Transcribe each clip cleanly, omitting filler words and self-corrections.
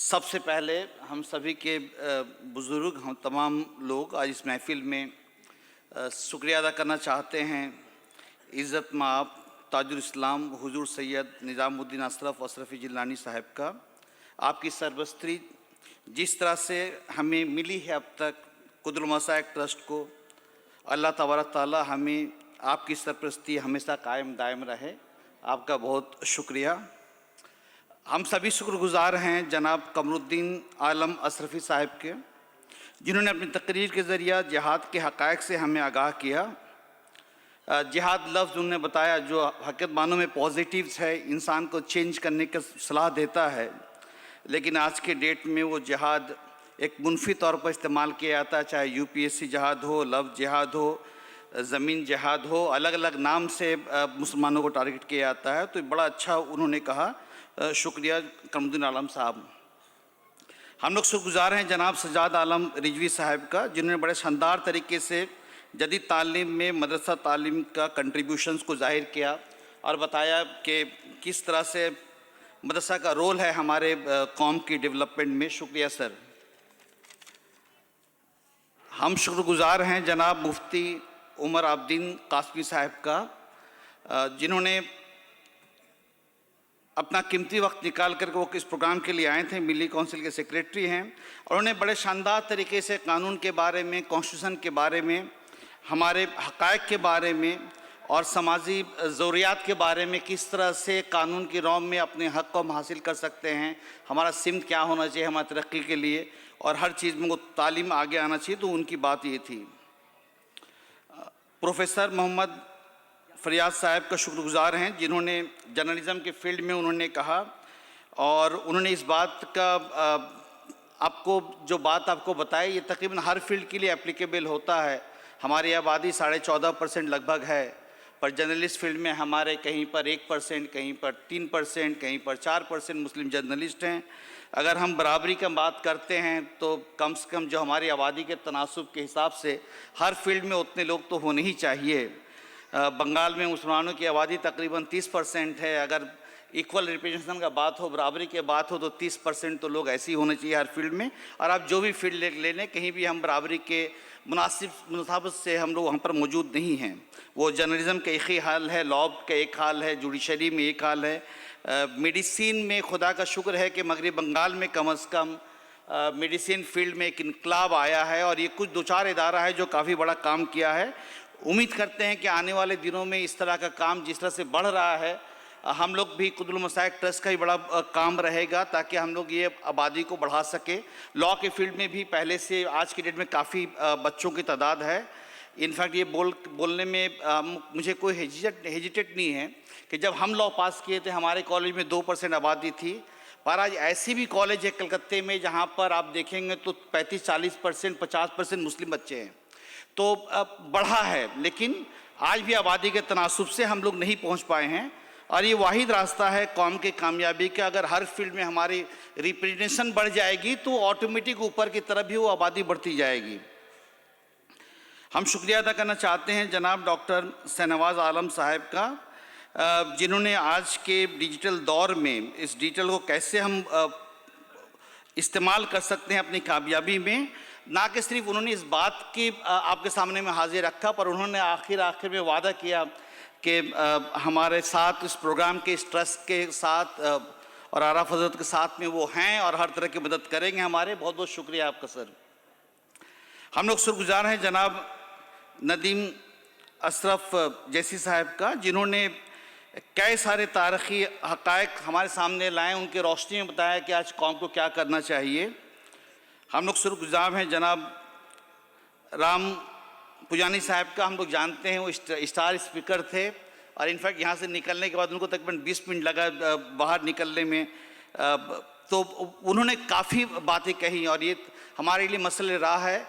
सबसे पहले हम सभी के बुज़ुर्ग हम तमाम लोग आज इस महफ़िल में शुक्रिया अदा करना चाहते हैं इज़्ज़त माब ताजुल इस्लाम हुजूर सैयद निज़ामुद्दीन अशरफ़ी जिलानी साहब का। आपकी सरबस्ती जिस तरह से हमें मिली है अब तक कुदुल मसाइक ट्रस्ट को, अल्लाह तबारक ताला हमें आपकी सरपरस्ती हमेशा कायम दायम रहे। आपका बहुत शुक्रिया। हम सभी शुक्रगुज़ार हैं जनाब कमरुद्दीन आलम अशरफ़ी साहब के, जिन्होंने अपनी तकरीर के ज़रिए जिहाद के हक़ाइक़ से हमें आगाह किया। जिहाद लफ्ज़ उन्होंने बताया जो हकीकत मानों में पॉजिटिव्स है, इंसान को चेंज करने की सलाह देता है, लेकिन आज के डेट में वो जिहाद एक मुनफी तौर पर इस्तेमाल किया जाता है, चाहे UPSC जिहाद हो, लफ्ज़ जिहाद हो, ज़मीन जिहाद हो, अलग अलग नाम से मुसलमानों को टारगेट किया जाता है। तो बड़ा अच्छा उन्होंने कहा, शुक्रिया कमरुद्दीन आलम साहब। हम लोग शुक्रगुज़ार हैं जनाब सज्जाद आलम रिजवी साहब का, जिन्होंने बड़े शानदार तरीके से जदीद तालीम में मदरसा तालीम का कंट्रीब्यूशंस को ज़ाहिर किया और बताया कि किस तरह से मदरसा का रोल है हमारे कौम की डेवलपमेंट में। शुक्रिया सर। हम शुक्रगुज़ार हैं जनाब मुफ्ती उमर अब्दीन कासमी साहब का, जिन्होंने अपना कीमती वक्त निकाल कर वो इस प्रोग्राम के लिए आए थे। मिली काउंसिल के सेक्रेटरी हैं और उन्होंने बड़े शानदार तरीके से कानून के बारे में, कॉन्स्टिट्यूशन के बारे में, हमारे हक़ाइक़ के बारे में और समाजी ज़रूरियात के बारे में, किस तरह से कानून की रौम में अपने हक़ को हम हासिल कर सकते हैं, हमारा सिमत क्या होना चाहिए हमारी तरक्की के लिए, और हर चीज़ में वो तालीम आगे आना चाहिए। तो उनकी बात ये थी। प्रोफेसर मोहम्मद फरियाद साहब का शुक्रगुज़ार हैं, जिन्होंने जर्नलिज़म के फील्ड में उन्होंने कहा और उन्होंने इस बात का आपको जो बात आपको बताई ये तकरीबन हर फील्ड के लिए एप्लीकेबल होता है। हमारी आबादी 14.5% लगभग है, पर जर्नलिस्ट फील्ड में हमारे कहीं पर 1%, कहीं पर 3%, कहीं पर 4% मुस्लिम जर्नलिस्ट हैं। अगर हम बराबरी की बात करते हैं तो कम से कम जो हमारी आबादी के तनासुब के हिसाब से हर फील्ड में उतने लोग तो होने ही चाहिए। बंगाल में मुसलमानों की आबादी तकरीबन 30% है। अगर इक्वल रिप्रेजेंटेशन का बात हो, बराबरी की बात हो, तो 30% तो लोग ऐसे ही होने चाहिए हर फील्ड में। और आप जो भी फील्ड ले लें, कहीं भी हम बराबरी के मुनासिब से हम लोग वहाँ पर मौजूद नहीं हैं। वो जर्नलिज़म का एक ही हाल है, लॉ का एक हाल है, जुडिशरी में एक हाल है, मेडिसिन में खुदा का शुक्र है कि मगरबी बंगाल में कम अज़ कम मेडिसिन फील्ड में एक इनकलाब आया है और ये कुछ 2-4 इदारा है जो काफ़ी बड़ा काम किया है। उम्मीद करते हैं कि आने वाले दिनों में इस तरह का काम जिस तरह से बढ़ रहा है, हम लोग भी कुदुल मसाइक ट्रस्ट का ही बड़ा काम रहेगा ताकि हम लोग ये आबादी को बढ़ा सके। लॉ के फील्ड में भी पहले से आज की डेट में काफ़ी बच्चों की तादाद है। इनफैक्ट ये बोलने में मुझे कोई हेजिटेट नहीं है कि जब हम लॉ पास किए थे हमारे कॉलेज में 2% आबादी थी, पर आज ऐसी भी कॉलेज है कलकत्ते में जहाँ पर आप देखेंगे तो 35-40%, 50% मुस्लिम बच्चे हैं। तो बढ़ा है, लेकिन आज भी आबादी के तनासुब से हम लोग नहीं पहुंच पाए हैं और ये वाहिद रास्ता है कौम के कामयाबी का। अगर हर फील्ड में हमारी रिप्रेजेंटेशन बढ़ जाएगी तो ऑटोमेटिक ऊपर की तरफ भी वो आबादी बढ़ती जाएगी। हम शुक्रिया अदा करना चाहते हैं जनाब डॉक्टर शहनवाज आलम साहब का, जिन्होंने आज के डिजिटल दौर में इस डिजिटल को कैसे हम इस्तेमाल कर सकते हैं अपनी कामयाबी में, ना कि सिर्फ उन्होंने इस बात की आपके सामने में हाजिर रखा, पर उन्होंने आखिर में वादा किया कि हमारे साथ इस प्रोग्राम के, इस ट्रस्ट के साथ और आराफ हज़रत के साथ में वो हैं और हर तरह की मदद करेंगे हमारे। बहुत बहुत शुक्रिया आपका सर। हम लोग शुक्रगुज़ार हैं जनाब नदीम अशरफ जैसी साहब का, जिन्होंने कई सारे तारीख़ी हक़ाइक़ हमारे सामने लाए, उनके रोशनी में बताया कि आज कौम को क्या करना चाहिए। हम लोग शुक्रगुज़ार हैं जनाब राम पुजानी साहब का। हम लोग जानते हैं वो स्टार स्पीकर थे और इनफैक्ट यहाँ से निकलने के बाद उनको तकरीबन 20 मिनट लगा बाहर निकलने में, तो उन्होंने काफ़ी बातें कही और ये हमारे लिए मसले रहा है।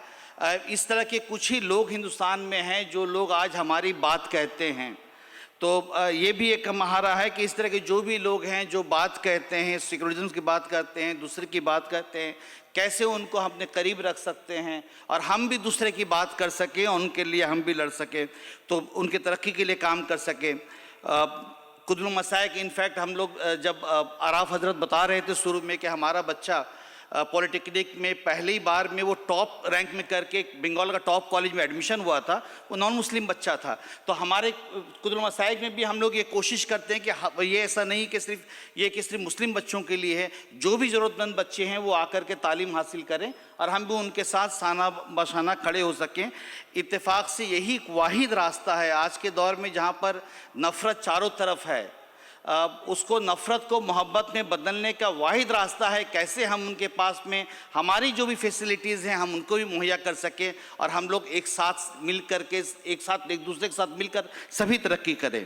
इस तरह के कुछ ही लोग हिंदुस्तान में हैं जो लोग आज हमारी बात कहते हैं। तो ये भी एक महारा है कि इस तरह के जो भी लोग हैं जो बात कहते हैं, सेकुलरिज्म की बात करते हैं, दूसरे की बात करते हैं, कैसे उनको हम अपने करीब रख सकते हैं और हम भी दूसरे की बात कर सकें और उनके लिए हम भी लड़ सकें, तो उनकी तरक्की के लिए काम कर सकें। कुदुल मसाइक इनफैक्ट हम लोग जब आराफ हज़रत बता रहे थे शुरू में कि हमारा बच्चा पॉलिटेक्निक में पहली बार में वो टॉप रैंक में करके बंगाल का टॉप कॉलेज में एडमिशन हुआ था, वो नॉन मुस्लिम बच्चा था। तो हमारे कुतुल मसाइक में भी हम लोग ये कोशिश करते हैं कि ये ऐसा नहीं कि सिर्फ मुस्लिम बच्चों के लिए है, जो भी ज़रूरतमंद बच्चे हैं वो आकर के तालीम हासिल करें और हम भी उनके साथ साना बशाना खड़े हो सकें। इत्तेफाक से यही वाहिद रास्ता है आज के दौर में जहाँ पर नफ़रत चारों तरफ है, उसको नफ़रत को मोहब्बत में बदलने का वाहिद रास्ता है कैसे हम उनके पास में हमारी जो भी फैसिलिटीज़ हैं हम उनको भी मुहैया कर सकें और हम लोग एक साथ मिल कर के एक दूसरे के साथ मिलकर सभी तरक्की करें।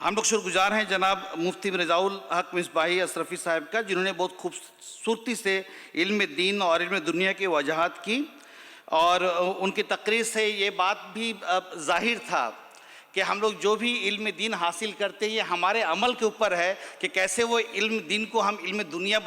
हम लोग शुक्रगुजार हैं जनाब मुफ्ती रज़ाउल हक मिसबाही अशरफ़ी साहब का, जिन्होंने बहुत खूबसूरती से इल्म दीन और इल्म दुनिया की वजाहत की और उनकी तकरीर से ये बात भी ज़ाहिर था कि हम लोग जो भी इल्म दीन हासिल करते हैं ये हमारे अमल के ऊपर है कि कैसे वो इल्म दीन को हम इल्म दुनिया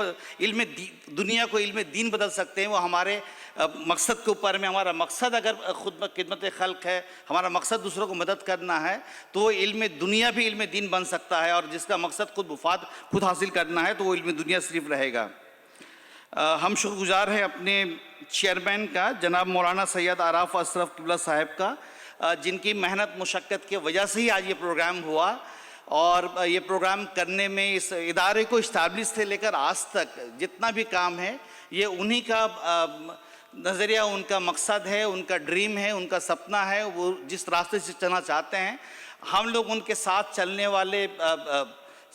को इल्म दीन बदल सकते हैं। वो हमारे मकसद के ऊपर में, हमारा मकसद अगर खुद खिदमत खल्क है, हमारा मकसद दूसरों को मदद करना है, तो वो इल्म दुनिया भी इल्म दीन बन सकता है और जिसका मकसद खुद मुफाद खुद हासिल करना है तो वो इल्म दुनिया सिर्फ रहेगा। हम शुक्रगुजार हैं अपने चेयरमैन का जनाब मौलाना सैयद आराफ अशरफ किबला साहब का, जिनकी मेहनत मुशक्क़त की वजह से ही आज ये प्रोग्राम हुआ और ये प्रोग्राम करने में इस इदारे को इस्टाब्लिश से लेकर आज तक जितना भी काम है ये उन्हीं का नज़रिया, उनका मकसद है, उनका ड्रीम है, उनका सपना है। वो जिस रास्ते से चलना चाहते हैं हम लोग उनके साथ चलने वाले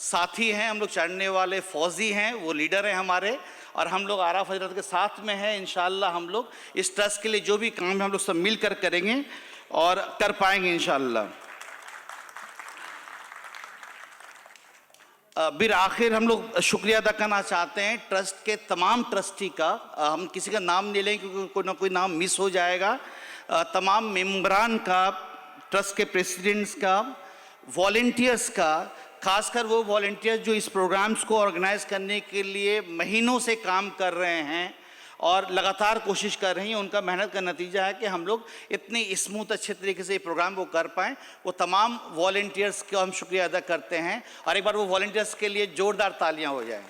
साथी हैं, हम लोग चढ़ने वाले फौजी हैं, वो लीडर हैं हमारे और हम लोग आराफ हजरत के साथ में हैं। इंशाअल्लाह हम लोग इस ट्रस्ट के लिए जो भी काम है हम लोग सब मिल कर करेंगे और कर पाएंगे इंशाअल्लाह। फिर आखिर हम लोग शुक्रिया अदा करना चाहते हैं ट्रस्ट के तमाम ट्रस्टी का। हम किसी का नाम नहीं लेंगे क्योंकि कोई ना कोई नाम मिस हो जाएगा। तमाम मेंबरान का, ट्रस्ट के प्रेसिडेंट्स का, वॉलंटियर्स का, खासकर वो वॉलंटियर्स जो इस प्रोग्राम्स को ऑर्गेनाइज करने के लिए महीनों से काम कर रहे हैं और लगातार कोशिश कर रही हैं, उनका मेहनत का नतीजा है कि हम लोग इतनी स्मूथ अच्छे तरीके से ये प्रोग्राम को कर पाएँ। वो तमाम वॉलंटियर्स का हम शुक्रिया अदा करते हैं और एक बार वो वॉलंटियर्स के लिए ज़ोरदार तालियां हो जाएं।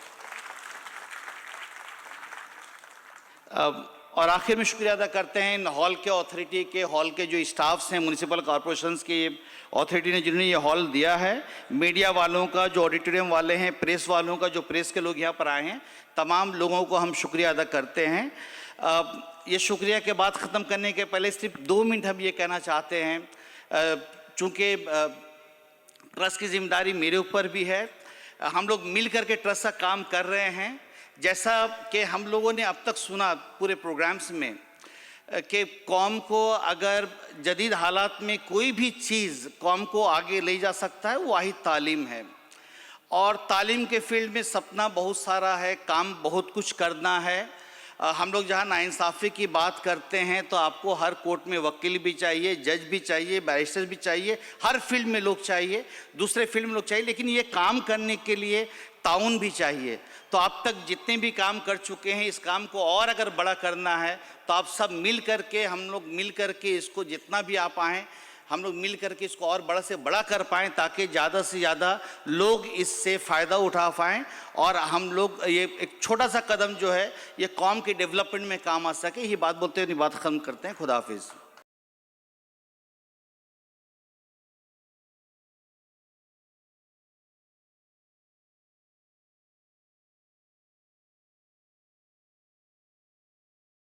और आखिर में शुक्रिया अदा करते हैं इन हॉल के अथॉरिटी के, हॉल के जो स्टाफ्स हैं, म्यूनिसिपल कॉरपोरेशंस के अथॉरिटी ने जिन्होंने ये हॉल दिया है, मीडिया वालों का जो ऑडिटोरियम वाले हैं, प्रेस वालों का जो प्रेस के लोग यहाँ पर आए हैं, तमाम लोगों को हम शुक्रिया अदा करते हैं। ये शुक्रिया के बाद ख़त्म करने के पहले सिर्फ 2 मिनट हम ये कहना चाहते हैं, चूँकि ट्रस्ट की जिम्मेदारी मेरे ऊपर भी है, हम लोग मिल कर के ट्रस्ट का काम कर रहे हैं। जैसा कि हम लोगों ने अब तक सुना पूरे प्रोग्राम्स में कि कौम को अगर जदीद हालात में कोई भी चीज़ कौम को आगे ले जा सकता है वो वाहिद तालीम है और तालीम के फील्ड में सपना बहुत सारा है, काम बहुत कुछ करना है। हम लोग जहाँ नाइंसाफ़ी की बात करते हैं तो आपको हर कोर्ट में वकील भी चाहिए, जज भी चाहिए, बैरिस्टर भी चाहिए, हर फील्ड में लोग चाहिए, दूसरे फील्ड में लोग चाहिए, लेकिन ये काम करने के लिए ताउन भी चाहिए। तो आप तक जितने भी काम कर चुके हैं, इस काम को और अगर बड़ा करना है तो आप सब मिल कर के, हम लोग मिल कर के इसको जितना भी आप आएँ, हम लोग मिल करके इसको और बड़ा से बड़ा कर पाएँ ताकि ज़्यादा से ज़्यादा लोग इससे फ़ायदा उठा पाएँ और हम लोग ये एक छोटा सा कदम जो है ये कौम के डेवलपमेंट में काम आ सके। ये बात बोलते हुए बात ख़त्म करते हैं। खुदा हाफिज़।